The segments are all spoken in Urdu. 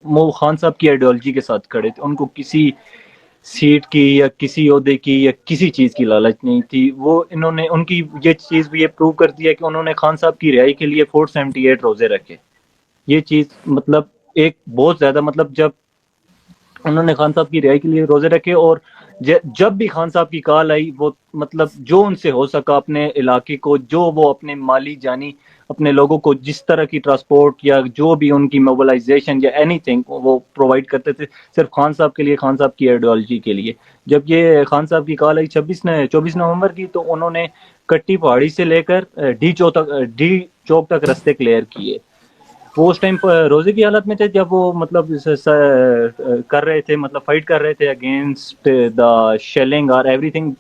وہ خان صاحب کی آئیڈیالوجی کے ساتھ کھڑے تھے، ان کو کسی سیٹ کی یا کسی عہدے کی یا کسی چیز کی لالچ نہیں تھی. وہ انہوں نے ان کی یہ چیز بھی یہ پروو کرتی ہے کہ انہوں نے خان صاحب کی رہائی کے لیے 478 روزے رکھے. یہ چیز مطلب ایک بہت زیادہ مطلب جب انہوں نے خان صاحب کی رہائی کے لیے روزے رکھے، اور جب بھی خان صاحب کی کال آئی وہ مطلب جو ان سے ہو سکا اپنے علاقے کو، جو وہ اپنے مالی جانی اپنے لوگوں کو جس طرح کی ٹرانسپورٹ یا جو بھی ان کی موبلائزیشن یا اینی تھنگ وہ پرووائڈ کرتے تھے صرف خان صاحب کے لیے، خان صاحب کی آئیڈیالوجی کے لیے. جب یہ خان صاحب کی کال آئی 24 نومبر کی، تو انہوں نے کٹی پہاڑی سے لے کر ڈی چوک تک رستے کلیئر کیے. وہ اس ٹائم روزے کی حالت میں تھے جب وہ مطلب کر رہے تھے، مطلب فائٹ کر رہے تھے اگینسٹ دا شیلنگ اور ایوری تھنگ.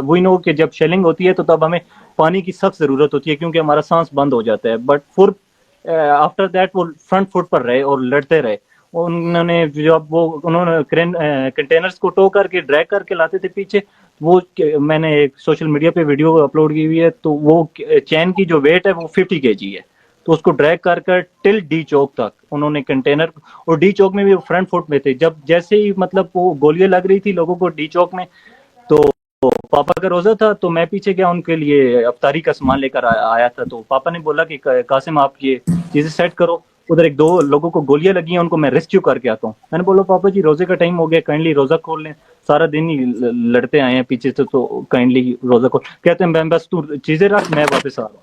وی نو کہ جب شیلنگ ہوتی ہے تو تب ہمیں پانی کی سخت ضرورت ہوتی ہے کیونکہ ہمارا سانس بند ہو جاتا ہے. بٹ آفٹر دیٹ وہ فرنٹ فٹ پر رہے اور لڑتے رہے. انہوں نے جب انہوں نے کنٹینرز کو ٹو کر کے ڈریگ کر کے لاتے تھے پیچھے، وہ میں نے ایک سوشل میڈیا پہ ویڈیو اپلوڈ کی ہوئی ہے، تو وہ چین کی جو ویٹ ہے وہ 50 kg ہے. تو اس کو ڈریگ کر ٹل ڈی چوک تک انہوں نے کنٹینر، اور ڈی چوک میں بھی فرنٹ فٹ میں تھے. جب جیسے ہی مطلب وہ گولیاں لگ رہی تھی لوگوں کو ڈی چوک میں، تو پاپا کا روزہ تھا تو میں پیچھے گیا ان کے لیے افطاری کا سامان لے کر آیا تھا. تو پاپا نے بولا کہ قاسم آپ یہ چیزیں سیٹ کرو، ادھر ایک دو لوگوں کو گولیاں لگی ہیں، ان کو میں ریسکیو کر کے آتا ہوں. میں نے بولا پاپا جی روزے کا ٹائم ہو گیا، کائنڈلی روزہ کھول لیں، سارا دن ہی لڑتے آئے ہیں پیچھے سے، تو کائنڈلی روزہ کھول. کہتے ہیں میں بس تو چیزیں رکھ، میں واپس آ رہا ہوں.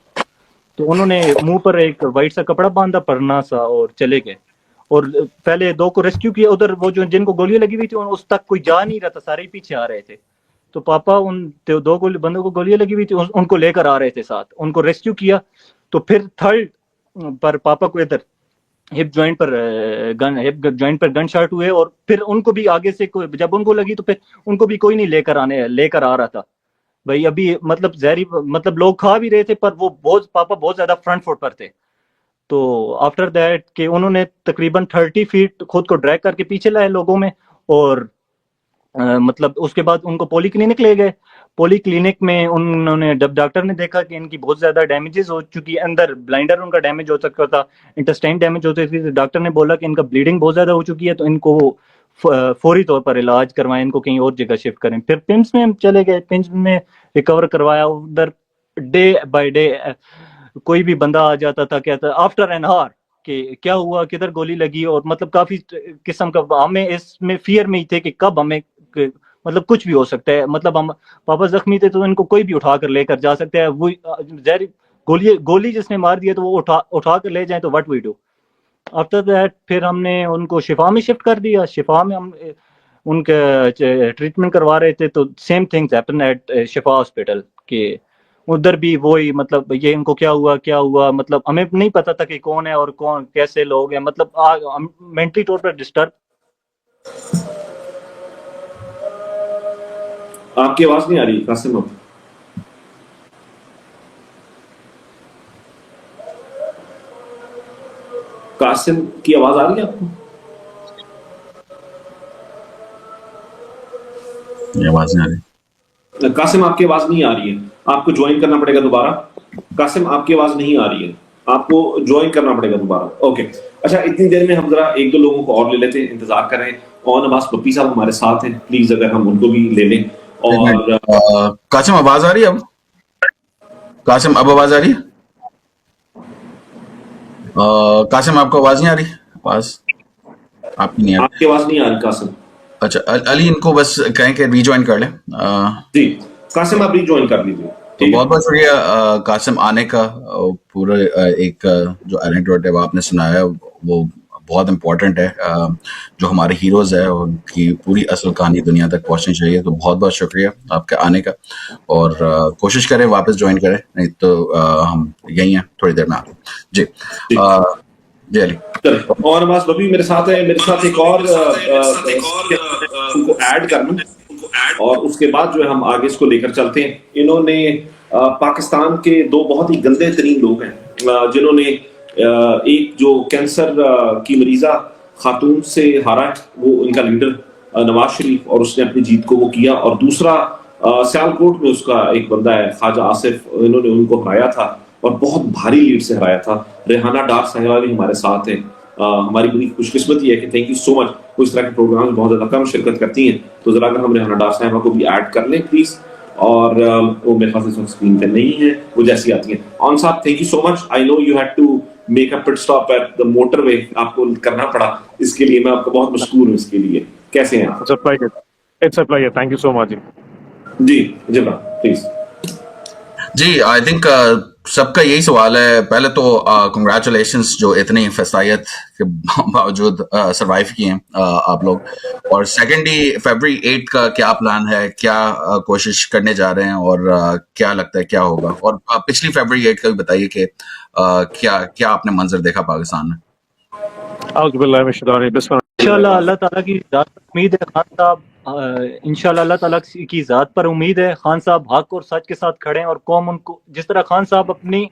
تو انہوں نے منہ پر ایک وائٹ سا کپڑا باندھا پرنا سا اور چلے گئے. اور پہلے دو کو ریسکیو کیا، ادھر وہ جو جن کو گولیاں لگی ہوئی تھی اس تک کوئی جا نہیں رہا تھا، سارے پیچھے آ رہے تھے. تو پاپا ان دو بندوں کو گولیاں لگی ہوئی تھی ان کو لے کر آ رہے تھے ساتھ، ان کو ریسکیو کیا. تو پھر تھرڈ پر پاپا کو ادھر ہپ جوائنٹ پر گن شاٹ ہوئے، اور پھر ان کو بھی آگے سے جب ان کو لگی تو پھر ان کو بھی کوئی نہیں لے کر آ رہا تھا. بھائی ابھی مطلب زہری مطلب لوگ کھا بھی رہے تھے، پر وہ پاپا بہت زیادہ فرنٹ فٹ پر تھے. تو آفٹر دیٹ کہ انہوں نے تقریباً 30 فیٹ خود کو ڈریگ کر کے پیچھے لائے لوگوں میں، اور مطلب اس کے بعد ان کو پولی کلینک لے گئے. پولی کلینک میں انہوں نے جب ڈاکٹر نے دیکھا کہ ان کی بہت زیادہ ڈیمیجز ہو چکی ہے، اندر بلائنڈر ان کا ڈیمیج ہو سکتا تھا، انٹسٹائن ڈیمیج ہوتی تھی، تو ڈاکٹر نے بولا کہ ان کا بلیڈنگ بہت زیادہ ہو چکی ہے، تو ان کو فوری طور پر علاج کروائیں، ان کو کہیں اور جگہ شفٹ کریں. پھر پمس میں ہم چلے گئے، پمس میں ریکور کروایا. ادھر ڈے بائی ڈے کوئی بھی بندہ آ جاتا تھا، کہتا آفٹر این آور کہ کیا ہوا، کدھر گولی لگی، اور مطلب کافی قسم کا ہمیں اس میں فیئر میں ہی تھے کہ کب ہمیں مطلب کچھ بھی ہو سکتا ہے. مطلب ہم پاپا زخمی تھے تو ان کو کوئی بھی اٹھا کر لے کر جا سکتا ہے، وہ زہری گولی جس نے مار دی ہے تو وہ اٹھا کر لے جائیں، تو what we do. After that پھر ہم نے ان کو شفا میں شفٹ کر دیا. شفا میں ہم ان کا ٹریٹمنٹ کروا رہے تھے، تو سیم تھنگز ہیپن ایٹ شفا ہاسپٹل کہ ادھر بھی وہی مطلب یہ ان کو کیا ہوا مطلب ہمیں نہیں پتا تھا کہ کون ہے اور کون کیسے لوگ ہیں، مطلب مینٹلی طور پر ڈسٹرب. آپ کی آواز نہیں آ رہی قاسم؟ اب قاسم کی آواز آ رہی ہے آپ کو؟ آواز نہیں آ رہی قاسم، آپ کی آواز نہیں آ رہی ہے، آپ کو جوائن کرنا پڑے گا دوبارہ. قاسم آپ کی آواز نہیں آ رہی ہے، آپ کو جوائن کرنا پڑے گا دوبارہ. اوکے اچھا، اتنی دیر میں ہم ذرا ایک دو لوگوں کو اور لے لیتے ہیں، انتظار کریں. اور عباس پپی صاحب ہمارے ساتھ ہیں، پلیز اگر ہم ان کو بھی لے لیں. اور قاسم آواز آ رہی ہے؟ اب قاسم اب آواز آ رہی ہے؟ قاسم آپ کو آواز نہیں آ رہی؟ آواز آپ کی نہیں آ رہی. آپ کی آواز نہیں آ رہی قاسم. اچھا علی ان کو بس کہیں کہ ری جوائن کر لیں. جی قاسم آپ ری جوائن کر لیجیے. تو بہت بہت شکریہ قاسم آنے کا. پورا ایک جو اینیکڈوٹ ہے وہ آپ نے سنایا، وہ بہت امپورٹنٹ ہے. جو ہمارے ہیروز ہیں ان کی پوری اصل کہانی دنیا تک پہنچنی چاہیے. تو بہت بہت شکریہ آپ کے آنے کا، اور کوشش کریں واپس جوائن کریں، نہیں تو ہم یہی ہیں تھوڑی دیر میں آتے ہیں. جی جی علی. اور عباس ببی میرے ساتھ ہے، میرے ساتھ ایک اور ان کو ایڈ کرنا، اور اس کے بعد جو ہے ہم آگے اس کو لے کر چلتے ہیں. انہوں نے پاکستان کے دو بہت ہی گندے ترین لوگ ہیں جنہوں نے ایک جو کینسر کی مریضہ خاتون سے ہارا ہے، وہ ان کا لیڈر نواز شریف، اور اس نے اپنی جیت کو وہ کیا. اور دوسرا سیالکوٹ میں اس کا ایک بندہ ہے خواجہ آصف، انہوں نے ان کو ہرایا تھا اور بہت بھاری لیڈ سے ہرایا تھا. ریحانہ ڈار صاحبہ بھی ہمارے ساتھ ہیں. ہماری بڑی خوش قسمتی ہے کہ تھینک یو سو مچ. وہ اس طرح کے پروگرام بہت زیادہ کم شرکت کرتی ہیں, تو ذرا اگر ہم ریحانہ ڈار صاحبہ کو بھی ایڈ کر لیں پلیز. اور وہ میرے خیال سے اسکرین پہ نہیں ہے, وہ جیسی آتی ہیں. آن صاحب thank you so much. I know you had to make a pit stop at the motorway, آپ کو کرنا پڑا, اس کے لیے میں آپ کو بہت مشکور ہوں اس کے لیے. کیسے ہیں آپ؟ It's a pleasure. Thank you so much. جی جبران پلیز. جی آئی تھنک سب کا یہی سوال ہے. پہلے تو کنگریچولیشنس جو اتنی فستائیت کے باوجود سروائیو کیے ہیں آپ لوگ. اور سیکنڈلی فیبرری 8 کا کیا پلان ہے, کیا کوشش کرنے جا رہے ہیں, اور کیا لگتا ہے کیا ہوگا؟ اور پچھلی فیبرری 8 کا بھی بتائیے کہ کیا آپ نے منظر دیکھا پاکستان میں. اعوذ باللہ من الشیطان الرجیم. بسم اللہ. انشاءاللہ اللہ تعالیٰ کی ذات پر امید ہے خان صاحب, انشاءاللہ اللہ تعالیٰ کی ذات پر امید ہے خان صاحب حق اور سچ کے ساتھ کھڑے ہیں, اور قوم ان کو جس طرح خان صاحب اپنی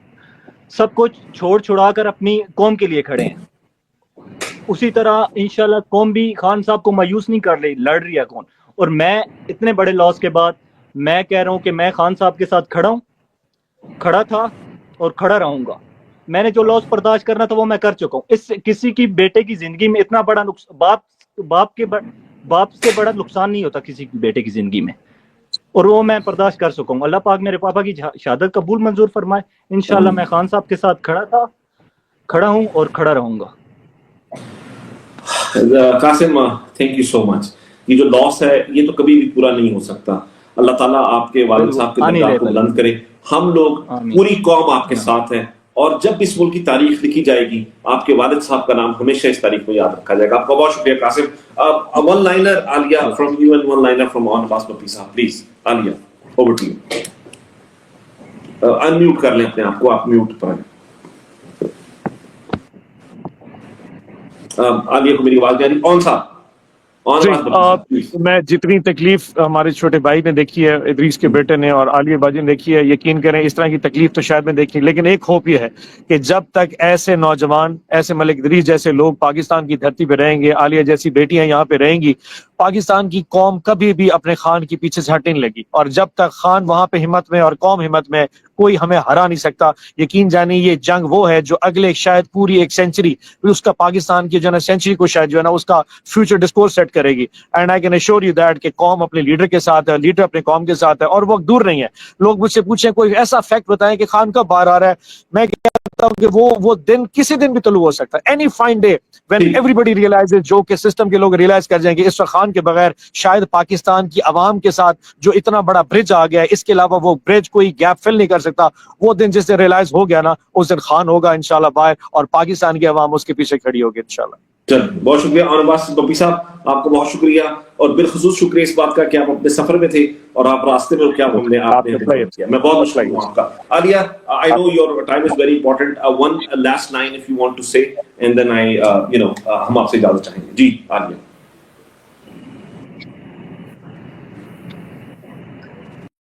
سب کچھ چھوڑا کر اپنی قوم کے لیے کھڑے ہیں, اسی طرح انشاءاللہ قوم بھی خان صاحب کو مایوس نہیں کر رہی, لڑ رہی ہے کون. اور میں اتنے بڑے لاس کے بعد میں کہہ رہا ہوں کہ میں خان صاحب کے ساتھ کھڑا تھا اور کھڑا رہوں گا. میں نے جو لاس برداشت کرنا تھا وہ میں کر چکا ہوں. اس کسی کی بیٹے کی زندگی میں اتنا بڑا باپ سے بڑا نقصان نہیں ہوتا کسی کی بیٹے کی زندگی میں, اور وہ میں برداشت کر سکوں. اللہ پاک میرے پاپا کی شہادت قبول منظور فرمائے. انشاءاللہ میں خان صاحب کے ساتھ کھڑا ہوں اور کھڑا رہوں گا. قاسم تھینک یو سو مچ. یہ جو لاس ہے یہ تو کبھی بھی پورا نہیں ہو سکتا. اللہ تعالیٰ آپ کے والد صاحب کے درجات کو بلند کرے. ہم لوگ پوری قوم آپ کے ساتھ ہیں, اور جب بھی اس ملک کی تاریخ لکھی جائے گی آپ کے والد صاحب کا نام ہمیشہ اس تاریخ میں یاد رکھا جائے گا. آپ کا بہت شکریہ Qasim. One liner Aliya from you and one liner from آن عباس پپی صاحب please. Aliya over to you. Unmute کر لیں اپنے آپ کو, آپ میوٹ پر ہیں. عالیہ کو میری آواز نہیں آ رہی. آن صاحب میں جتنی تکلیف ہمارے چھوٹے بھائی نے دیکھی ہے, ادریس کے بیٹے نے, اور عالیہ باجی نے دیکھی ہے, یقین کریں اس طرح کی تکلیف تو شاید میں دیکھی, لیکن ایک ہوپ یہ ہے کہ جب تک ایسے نوجوان, ایسے ملک ادریس جیسے لوگ پاکستان کی دھرتی پہ رہیں گے, عالیہ جیسی بیٹیاں یہاں پہ رہیں گی, پاکستان کی قوم کبھی بھی اپنے خان کے پیچھے سے ہٹنے لگی. اور جب تک خان وہاں پہ ہمت میں اور قوم ہمت میں, کوئی ہمیں ہرا نہیں سکتا. یقین جانی یہ جنگ وہ ہے جو اگلے شاید پوری ایک سینچری, اس کا پاکستان کی جو ہے نا سینچری کو شاید جو ہے نا اس کا فیوچر ڈسکورس سیٹ کرے گی. And I can ensure you that کہ قوم اپنے لیڈر کے ساتھ ہے, لیڈر اپنے قوم کے ساتھ ہے, اور وقت دور نہیں ہے. لوگ مجھ سے پوچھیں کوئی ایسا فیکٹ بتائیں کہ خان کب باہر آ رہا ہے, میں کہتا ہوں کہ وہ دن کسی دن بھی طلوع ہو سکتا ہے. Any fine day when everybody realises, جو کہ سسٹم کے لوگ ریئلائز کر جائیں گے اس وقت خان کے بغیر شاید پاکستان کی عوام کے ساتھ جو اتنا بڑا برج آ گیا ہے, اس کے علاوہ وہ برج کوئی گیپ فل نہیں کر سکتا. وہ دن جس دن ریئلائز ہو گیا نا, اس دن خان ہوگا انشاءاللہ باہر, اور پاکستان کی عوام اس کے پیچھے کھڑی ہوگی انشاءاللہ. چل بہت شکریہ. اور عباس پپی صاحب آپ کو بہت شکریہ, اور بالخصوص شکریہ اس بات کا کہ آپ اپنے سفر میں تھے اور آپ راستے میں کیا ہم نے آپ نے کیا. میں بہت مشکور ہوں آپ کا. عالیہ I know your time is very important. One last line if you want to say, and then ہم آپ سے اجازت چاہیں گے. جی عالیہ.